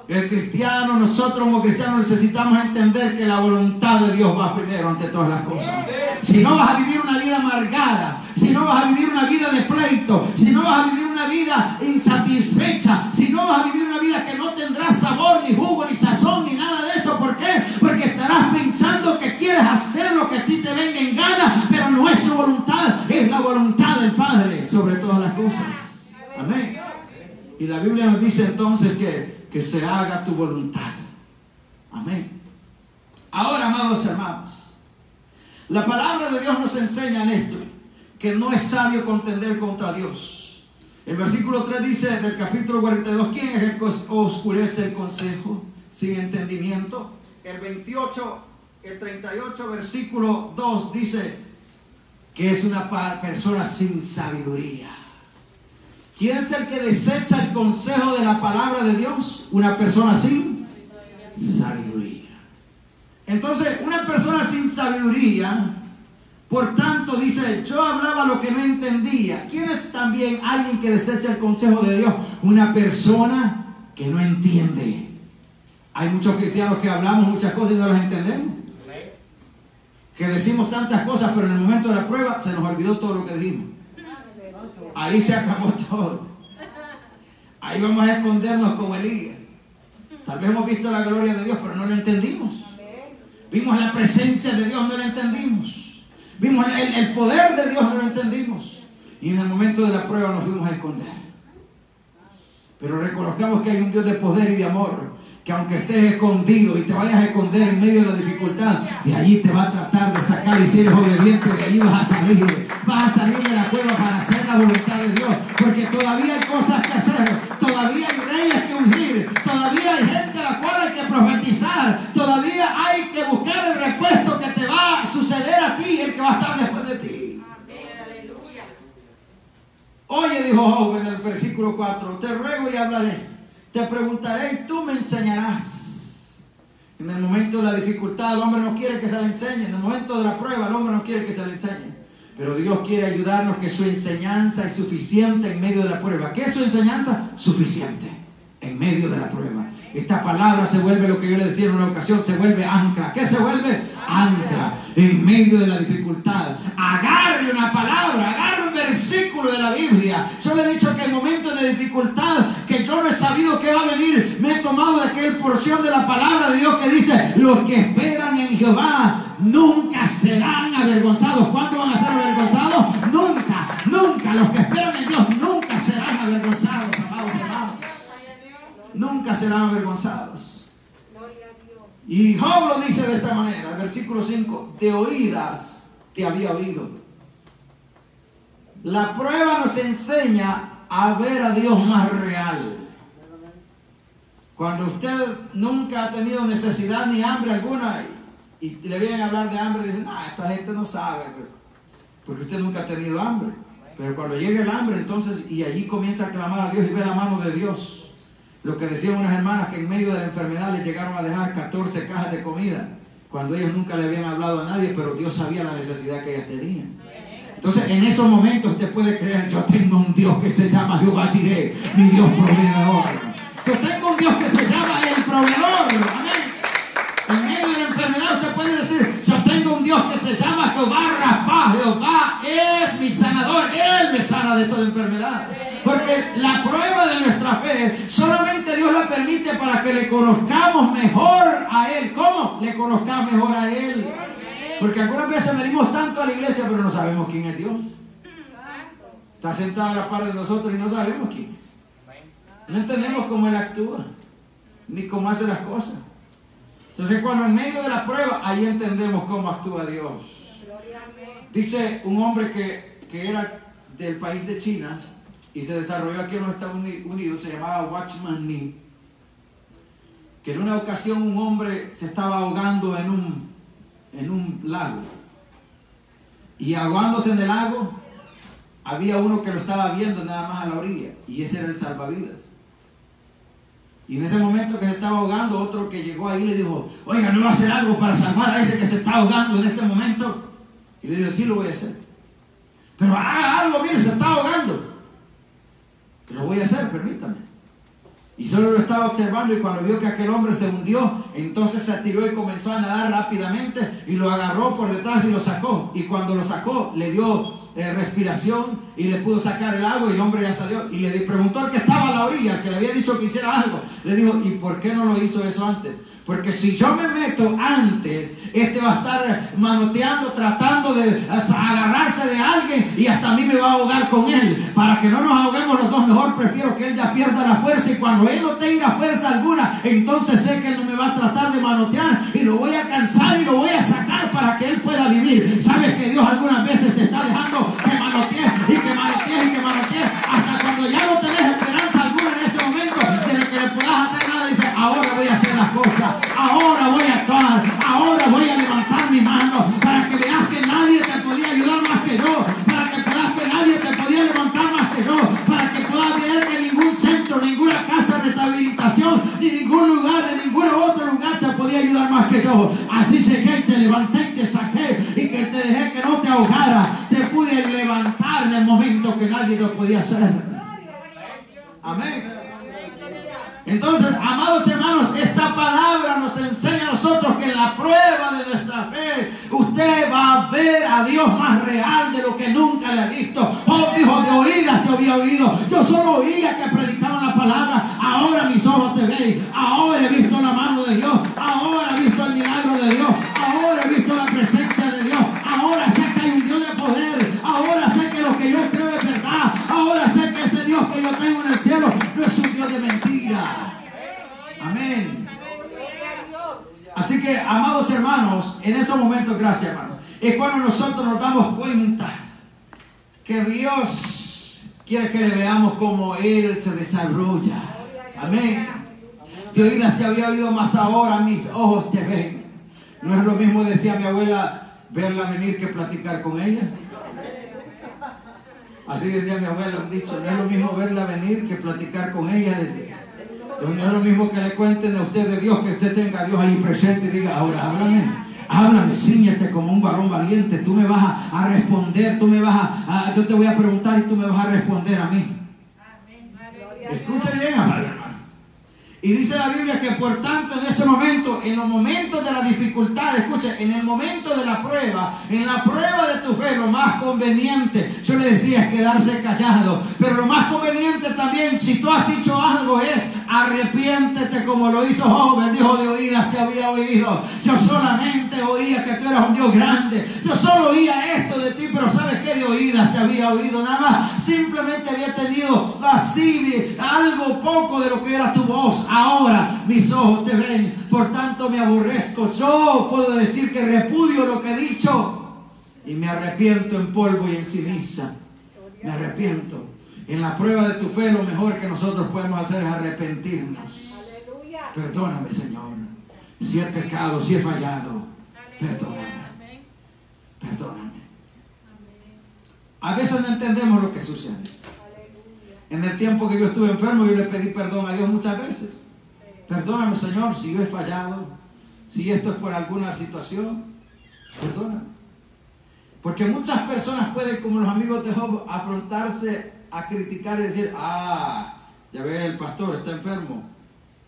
Speaker 2: El cristiano, nosotros como cristianos necesitamos entender que la voluntad de Dios va primero ante todas las cosas. Si no vas a vivir una vida amargada, si no vas a vivir una vida de pleito, si no vas a vivir una vida insatisfecha, si no vas a vivir una vida que no tendrá sabor, ni jugo, ni sazón, ni nada de eso. ¿Por qué? Porque estarás pensando que quieres hacer lo que a ti te venga en gana, pero no es su voluntad, es la voluntad del Padre sobre todas las cosas. Amén. Y la Biblia nos dice entonces que se haga tu voluntad. Amén. Ahora, amados hermanos, la palabra de Dios nos enseña en esto, que no es sabio contender contra Dios. El versículo 3 dice del capítulo 42: ¿quién es el que oscurece el consejo sin entendimiento? El 38 versículo 2 dice que es una persona sin sabiduría. ¿Quién es el que desecha el consejo de la palabra de Dios? Una persona sin sabiduría. Entonces, una persona sin sabiduría, por tanto, dice: yo hablaba lo que no entendía. ¿Quién es también alguien que desecha el consejo de Dios? Una persona que no entiende. Hay muchos cristianos que hablamos muchas cosas y no las entendemos. Que decimos tantas cosas, pero en el momento de la prueba se nos olvidó todo lo que dijimos. Ahí se acabó todo. Ahí vamos a escondernos como Elías. Tal vez hemos visto la gloria de Dios, pero no la entendimos. Vimos la presencia de Dios, no la entendimos. Vimos el poder de Dios, no lo entendimos. Y en el momento de la prueba nos fuimos a esconder. Pero reconozcamos que hay un Dios de poder y de amor, que aunque estés escondido y te vayas a esconder en medio de la dificultad, de allí te va a tratar de sacar, y si eres obediente, de allí vas a salir. Vas a salir de la cueva para hacer la voluntad de Dios, porque todavía hay cosas que hacer, todavía hay reyes que ungir, todavía hay gente a la cual hay que profetizar, todavía hay que buscar el repuesto que te va a suceder a ti, el que va a estar después de ti. Oye, dijo Job en el versículo 4: te ruego y hablaré, te preguntaré y tú me enseñarás. En el momento de la dificultad el hombre no quiere que se le enseñe. En el momento de la prueba el hombre no quiere que se le enseñe. Pero Dios quiere ayudarnos, que su enseñanza es suficiente en medio de la prueba. ¿Qué es su enseñanza? Suficiente en medio de la prueba. Esta palabra se vuelve, lo que yo le decía en una ocasión, se vuelve ancla. ¿Qué se vuelve? Ancla en medio de la dificultad. Agarre una palabra, agarre un versículo de la Biblia. Yo le he dicho que en momentos de dificultad, que yo no he sabido qué va a venir, me he tomado de aquella porción de la palabra de Dios que dice: los que esperan en Jehová nunca serán avergonzados. ¿Cuándo van a ser avergonzados? Nunca, nunca. Los que esperan en Dios nunca serán avergonzados, amados hermanos. Nunca serán avergonzados. Y Job lo dice de esta manera, versículo 5: de oídas te había oído. La prueba nos enseña a ver a Dios más real. Cuando usted nunca ha tenido necesidad ni hambre alguna y le vienen a hablar de hambre, dicen: esta gente no sabe, porque usted nunca ha tenido hambre. Pero cuando llega el hambre, entonces, y allí comienza a clamar a Dios y ve la mano de Dios. Lo que decían unas hermanas, que en medio de la enfermedad les llegaron a dejar 14 cajas de comida, cuando ellos nunca le habían hablado a nadie, pero Dios sabía la necesidad que ellas tenían. Entonces, en esos momentos usted puede creer: yo tengo un Dios que se llama Jehová Jireh, mi Dios proveedor. Yo tengo un Dios que se llama el proveedor. Amén. En medio de la enfermedad usted puede decir: yo tengo un Dios que se llama Jehová Rapha. Jehová es mi sanador. Él me sana de toda enfermedad. Porque la prueba de nuestra fe solamente Dios la permite para que le conozcamos mejor a Él. ¿Cómo? Le conozcamos mejor a Él. Porque algunas veces venimos tanto a la iglesia, pero no sabemos quién es Dios. Está sentado a la par de nosotros y no sabemos quién es. No entendemos cómo Él actúa, ni cómo hace las cosas. Entonces, cuando en medio de la prueba, ahí entendemos cómo actúa Dios. Dice un hombre que era del país de China y se desarrolló aquí en los Estados Unidos, se llamaba Watchman Nee, que en una ocasión un hombre se estaba ahogando en un lago, y ahogándose en el lago había uno que lo estaba viendo nada más a la orilla, y ese era el salvavidas. Y en ese momento que se estaba ahogando, otro que llegó ahí le dijo: oiga, ¿no va a hacer algo para salvar a ese que se está ahogando en este momento? Y le dijo: sí, lo voy a hacer. Pero haga algo, mire, se está ahogando. Lo voy a hacer, permítame. Y solo lo estaba observando, y cuando vio que aquel hombre se hundió, entonces se tiró y comenzó a nadar rápidamente y lo agarró por detrás y lo sacó. Y cuando lo sacó, le dio respiración y le pudo sacar el agua, y el hombre ya salió. Y le preguntó al que estaba a la orilla, al que le había dicho que hiciera algo, le dijo: ¿y por qué no lo hizo eso antes? Porque si yo me meto antes, este va a estar manoteando, tratando de agarrarse de alguien, y hasta a mí me va a ahogar con él. Para que no nos ahoguemos los dos, mejor prefiero que él ya pierda la fuerza, y cuando él no tenga fuerza alguna, entonces sé que él no me va a tratar de manotear, y lo voy a cansar y lo voy a sacar para que él pueda vivir. ¿Sabes que Dios algunas veces te está dejando que manotees y que manotees y que manotees, hasta cuando ya no tenés esperanza alguna en ese momento de que le puedas hacer nada? Dice: ahora voy a hacer las cosas, ahora voy a actuar, ahora voy a levantar mi mano, para que veas que nadie te podía ayudar más que yo, para que veas que nadie te podía levantar más que yo, para que puedas ver que ningún centro, ninguna casa de rehabilitación, ni ningún lugar, ni ningún otro lugar te podía ayudar más que yo. Así llegué y te levanté y te saqué, y que te dejé que no te ahogara. Te pude levantar en el momento que nadie lo podía hacer. Amén. Entonces, amados hermanos, esta palabra nos enseña a nosotros que en la prueba de nuestra fe usted va a ver a Dios más real de lo que nunca le ha visto. Oh, dijo: de oídas te había oído. Yo solo oía que predicaban la palabra. Ahora mis ojos te ven. Ahora he visto la mano de Dios. Ahora he visto el milagro de Dios. Ahora he visto la presencia de Dios. Ahora sé que hay un Dios de poder. Ahora sé que lo que yo creo es verdad. Ahora sé que ese Dios que yo tengo en el cielo no es un Dios de mentira. Amén. Así que, amados hermanos, en esos momentos, gracias, hermano, es cuando nosotros nos damos cuenta que Dios quiere que le veamos como Él se desarrolla. Amén. De oídas te había oído, más ahora mis ojos te ven. No es lo mismo, decía mi abuela, verla venir que platicar con ella. Así decía mi abuela, un dicho: no es lo mismo verla venir que platicar con ella, decía. Entonces, no es lo mismo que le cuenten a usted de Dios, que usted tenga a Dios ahí presente y diga, ahora háblame, ciñete como un varón valiente. Tú me vas a responder, yo te voy a preguntar y tú me vas a responder a mí. Escucha bien, amado hermano. Y dice la Biblia que por tanto en ese momento, en los momentos de la dificultad, escucha, en el momento de la prueba, en la prueba de tu fe, lo más conveniente, yo le decía, es quedarse callado. Pero lo más conveniente también, si tú has dicho algo, es arrepiéntete como lo hizo Job. Él dijo, de oídas te había oído. Yo solamente oía que tú eras un Dios grande. Yo solo oía esto de ti, pero ¿sabes qué? De oídas te había oído. Nada más, simplemente había tenido así algo poco de lo que era tu voz. Ahora mis ojos te ven, por tanto me aborrezco. Yo puedo decir que repudio lo que he dicho y me arrepiento en polvo y en ceniza. Me arrepiento. En la prueba de tu fe, lo mejor que nosotros podemos hacer es arrepentirnos. Perdóname, Señor, si he pecado, si he fallado. Perdóname. Perdóname. A veces no entendemos lo que sucede. En el tiempo que yo estuve enfermo, yo le pedí perdón a Dios muchas veces. Perdóname, Señor, si yo he fallado, si esto es por alguna situación, perdóname. Porque muchas personas pueden, como los amigos de Job, afrontarse a criticar y decir, ya ve, el pastor está enfermo,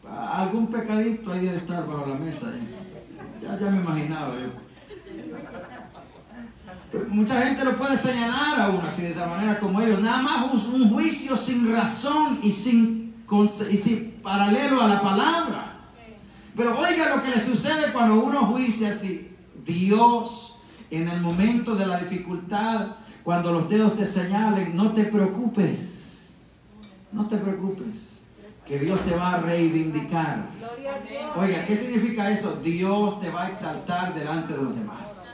Speaker 2: algún pecadito ahí debe estar bajo la mesa. Ya me imaginaba yo. Mucha gente lo puede señalar a uno así, de esa manera como ellos. Nada más un juicio sin razón y sin paralelo a la palabra. Pero oiga lo que le sucede cuando uno juicia así. Dios, en el momento de la dificultad, cuando los dedos te señalen, no te preocupes. No te preocupes. Que Dios te va a reivindicar. Oiga, ¿qué significa eso? Dios te va a exaltar delante de los demás.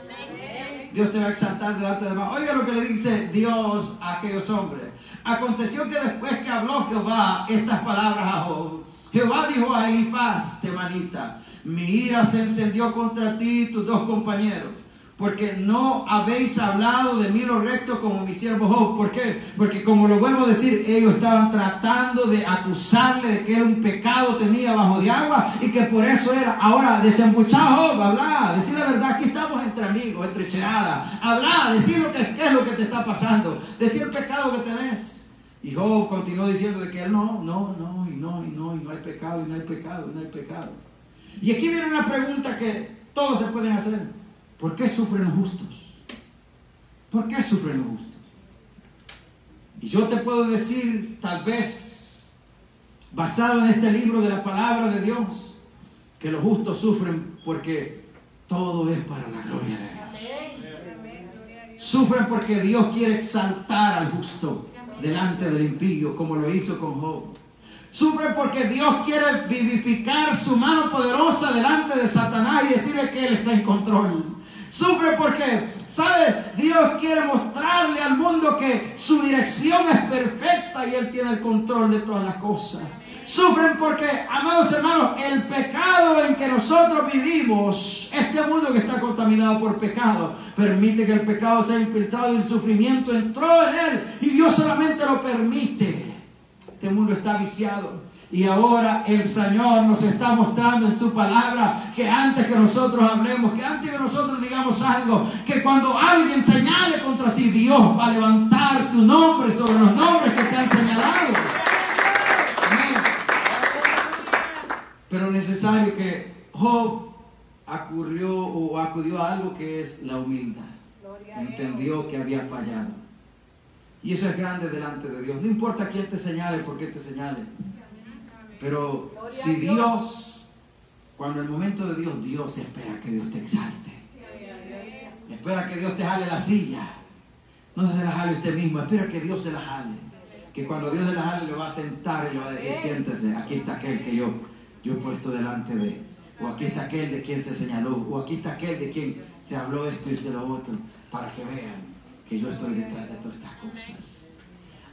Speaker 2: Dios te va a exaltar delante de los demás. Oiga lo que le dice Dios a aquellos hombres. Aconteció que después que habló Jehová estas palabras a Job, Jehová dijo a Elifaz temanita: mi ira se encendió contra ti y tus dos compañeros, porque no habéis hablado de mí lo recto como mi siervo Job. ¿Por qué? Porque, como lo vuelvo a decir, ellos estaban tratando de acusarle de que era un pecado tenía bajo de agua y que por eso era. Ahora, desembuchado Job, habla, decir la verdad, aquí estamos entre amigos, entre cheradas. Habla, decir lo que es lo que te está pasando, decir el pecado que tenés. Y Job continuó diciendo de que él no hay pecado, y no hay pecado, y no hay pecado. Y aquí viene una pregunta que todos se pueden hacer. ¿Por qué sufren los justos? ¿Por qué sufren los justos? Y yo te puedo decir, tal vez, basado en este libro de la palabra de Dios, que los justos sufren porque todo es para la gloria de Dios. Sufren porque Dios quiere exaltar al justo delante del impío, como lo hizo con Job. Sufren porque Dios quiere vivificar su mano poderosa delante de Satanás y decirle que Él está en control. Sufre porque, ¿sabe? Dios quiere mostrarle al mundo que su dirección es perfecta y Él tiene el control de todas las cosas. Sufren porque, amados hermanos, el pecado en que nosotros vivimos, este mundo que está contaminado por pecado, permite que el pecado sea infiltrado y el sufrimiento entró en él y Dios solamente lo permite. Este mundo está viciado. Y ahora el Señor nos está mostrando en su palabra que antes que nosotros hablemos, que antes que nosotros digamos algo, que cuando alguien señale contra ti, Dios va a levantar tu nombre sobre los nombres que te han señalado. Amén. Pero es necesario que Job acudió a algo que es la humildad. Entendió que había fallado. Y eso es grande delante de Dios. No importa quién te señale, por qué te señale. Pero si Dios, cuando el momento de Dios, Dios espera que Dios te exalte. Espera que Dios te jale la silla. No se la jale usted mismo, espera que Dios se la jale. Que cuando Dios se la jale, le va a sentar y le va a decir: siéntese, aquí está aquel que yo he puesto delante de él. O aquí está aquel de quien se señaló. O aquí está aquel de quien se habló esto y de lo otro. Para que vean que yo estoy detrás de todas estas cosas.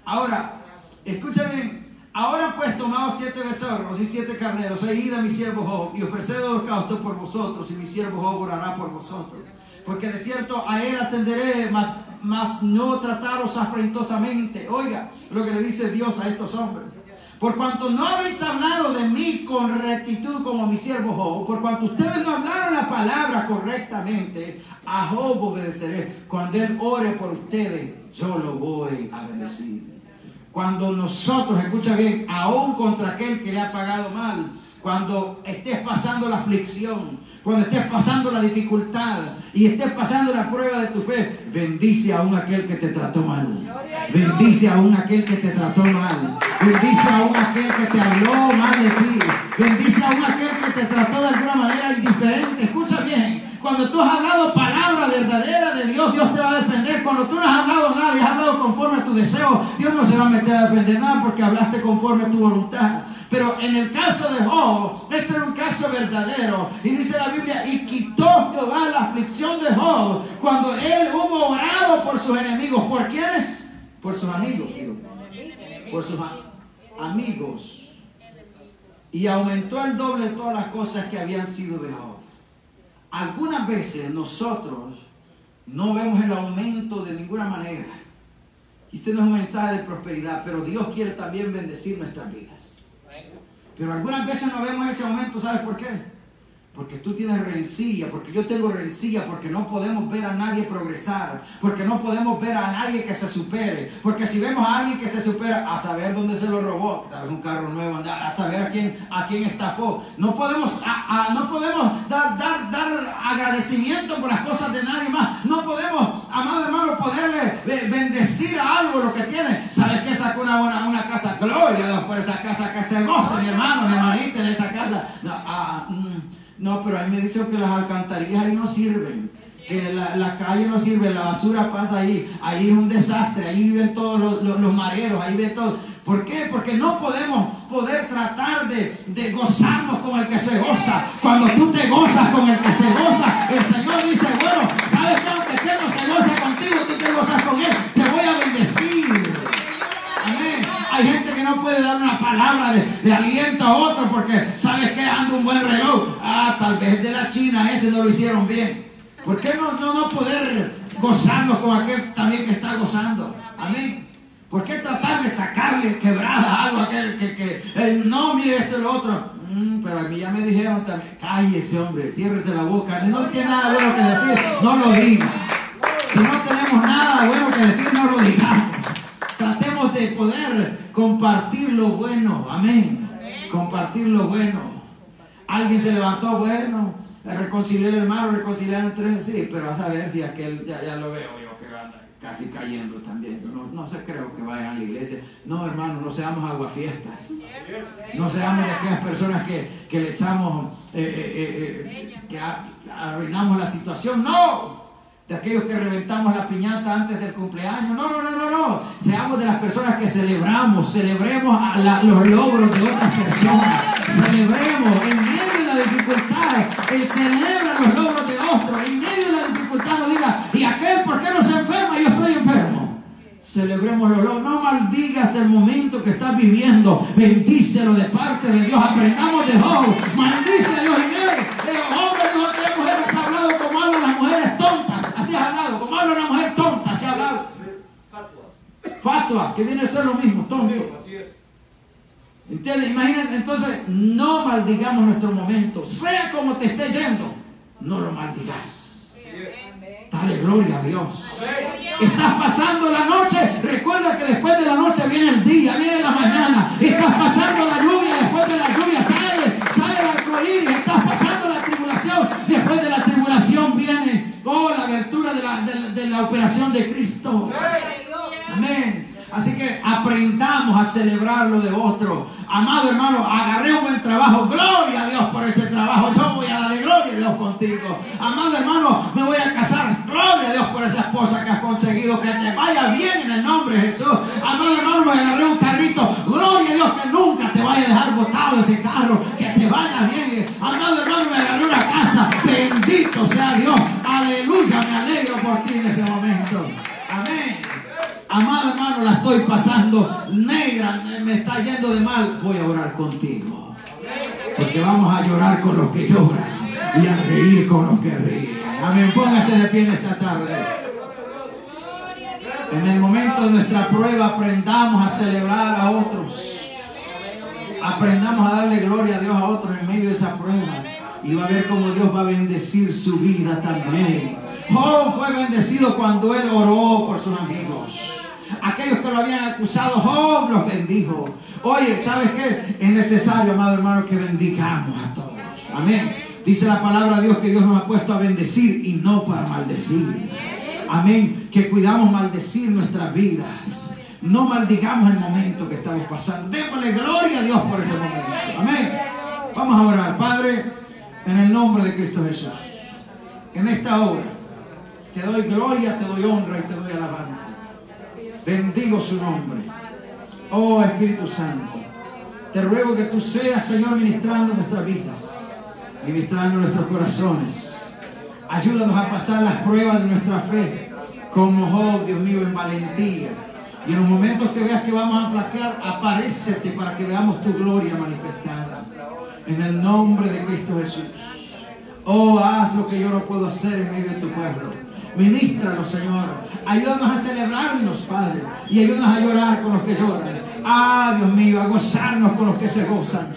Speaker 2: Ahora, escúchame. Ahora pues, tomaos 7 becerros y 7 carneros, e id a mi siervo Job, y ofreced holocausto por vosotros, y mi siervo Job orará por vosotros. Porque de cierto a él atenderé, mas no trataros afrentosamente. Oiga lo que le dice Dios a estos hombres. por cuanto no habéis hablado de mí con rectitud como mi siervo Job, por cuanto ustedes no hablaron la palabra correctamente, a Job obedeceré. Cuando él ore por ustedes, yo lo voy a bendecir. Cuando nosotros, escucha bien, aún contra aquel que le ha pagado mal, cuando estés pasando la aflicción, cuando estés pasando la dificultad y estés pasando la prueba de tu fe, bendice aún aquel que te trató mal. Bendice aún aquel que te trató mal. Bendice aún aquel que te habló mal de ti. Bendice aún aquel que te trató de alguna manera indiferente. Escucha bien. Cuando tú has hablado palabra verdadera de Dios, Dios te va a defender. Cuando tú no has hablado nada y has hablado conforme a tu deseo, Dios no se va a meter a defender nada porque hablaste conforme a tu voluntad. Pero en el caso de Job, este era un caso verdadero. Y dice la Biblia, y quitó Jehová la aflicción de Job cuando él hubo orado por sus enemigos. ¿Por quiénes? Por sus amigos. Por sus amigos. Y aumentó el doble de todas las cosas que habían sido de Job. Algunas veces nosotros no vemos el aumento de ninguna manera. Y este no es un mensaje de prosperidad, pero Dios quiere también bendecir nuestras vidas. Pero algunas veces no vemos ese aumento, ¿sabes por qué? Porque tú tienes rencilla, porque yo tengo rencilla, porque no podemos ver a nadie progresar, porque no podemos ver a nadie que se supere, porque si vemos a alguien que se supera, a saber dónde se lo robó, tal vez un carro nuevo, a saber a quién estafó, no podemos dar agradecimiento por las cosas de nadie más, no podemos, amado hermano, poderle bendecir a algo lo que tiene. ¿Sabes qué? Sacó una casa, gloria a Dios por esa casa, que se goce mi hermano, mi hermanita en esa casa. No, pero ahí me dicen que las alcantarillas ahí no sirven, que la calle no sirve, la basura pasa ahí es un desastre, ahí viven todos los mareros, ahí viven todo. ¿Por qué? Porque no podemos tratar de gozarnos con el que se goza. Cuando tú te gozas con el que se goza, el Señor dice, bueno, ¿sabes qué? Aunque Él no se goza contigo, tú te gozas con Él, te voy a bendecir. Amén. Hay gente que no puede dar una palabra de aliento a otro porque sabes que anda un buen reloj. Tal vez de la China ese no lo hicieron bien. ¿Por qué no poder gozarnos con aquel también que está gozando? Amén. ¿Por qué tratar de sacarle quebrada algo a aquel que no, mire esto y lo otro? Pero a mí ya me dijeron también, cállese hombre, ciérrese la boca. No tiene nada bueno que decir, no lo diga. Si no tenemos nada bueno que decir, no lo digamos. Tratemos de poder compartir lo bueno. Amén. Compartir lo bueno. Alguien se levantó, bueno, reconcilió el hermano, reconciliaron tres, sí, pero a saber si aquel, ya lo veo yo que anda casi cayendo también. No sé, creo que vayan a la iglesia. No, hermano, no seamos aguafiestas. No seamos de aquellas personas que le echamos, que arruinamos la situación. No. De aquellos que reventamos la piñata antes del cumpleaños. No. Seamos de las personas que celebremos los logros de otras personas. Celebremos en medio de la dificultad. Él celebra los logros de otros. En medio de la dificultad no diga, ¿y aquel por qué no se enferma? Yo estoy enfermo. Celebremos los logros. No maldigas el momento que estás viviendo. Bendícelo de parte de Dios. Aprendamos de Job. Maldice a Dios. Y mire, hombre dijo que las mujeres ha hablado como hablan las mujeres tontas. Así ha hablado. Como habla una mujer tonta, así ha hablado. Fatua, que viene a ser lo mismo, tonto. ¿Entiendes? Imagínate, entonces, no maldigamos nuestro momento. Sea como te esté yendo, no lo maldigas. Dale gloria a Dios. Estás pasando la noche, recuerda que después de la noche viene el día, viene la mañana. Estás pasando la lluvia, después de la lluvia sale el arcoíris. Estás pasando la tribulación, después de la tribulación viene la abertura de la operación de Cristo. Amén. Así que aprendamos a celebrar lo de otro. Amado hermano, agarré un buen trabajo. Gloria a Dios por ese trabajo. Yo voy a darle gloria a Dios contigo. Amado hermano, me voy a casar. Gloria a Dios por esa esposa que has conseguido. Que te vaya bien en el nombre de Jesús. Amado hermano, me agarré un carrito. Gloria a Dios que nunca te vaya a dejar botado ese carro. Que te vaya bien. Amado hermano, me agarré una casa. Bendito sea Dios. Aleluya, me alegro por ti en ese momento. Amén. Amado hermano, la estoy pasando negra, me está yendo de mal. Voy a orar contigo. Porque vamos a llorar con los que lloran y a reír con los que ríen. Amén. Póngase de pie en esta tarde. En el momento de nuestra prueba aprendamos a celebrar a otros. Aprendamos a darle gloria a Dios a otros en medio de esa prueba. Y va a ver cómo Dios va a bendecir su vida también. Job fue bendecido cuando él oró por sus amigos. Aquellos que lo habían acusado, Job los bendijo. Oye, ¿sabes qué? Es necesario, amado hermano, que bendigamos a todos. Amén. Dice la palabra de Dios que Dios nos ha puesto a bendecir y no para maldecir. Amén. Que cuidamos maldecir nuestras vidas. No maldigamos el momento que estamos pasando. Démosle gloria a Dios por ese momento. Amén. Vamos a orar. Padre, en el nombre de Cristo Jesús, en esta hora te doy gloria, te doy honra y te doy alabanza. Bendigo su nombre. Oh Espíritu Santo, te ruego que tú seas, Señor, ministrando nuestras vidas, ministrando nuestros corazones. Ayúdanos a pasar las pruebas de nuestra fe como Job, Dios mío, en valentía. Y en los momentos que veas que vamos a flaquear, aparécete para que veamos tu gloria manifestada. En el nombre de Cristo Jesús. Oh, haz lo que yo no puedo hacer en medio de tu pueblo. Ministranos, Señor. Ayúdanos a celebrarnos, Padre. Y ayúdanos a llorar con los que lloran. Ah, Dios mío, a gozarnos con los que se gozan.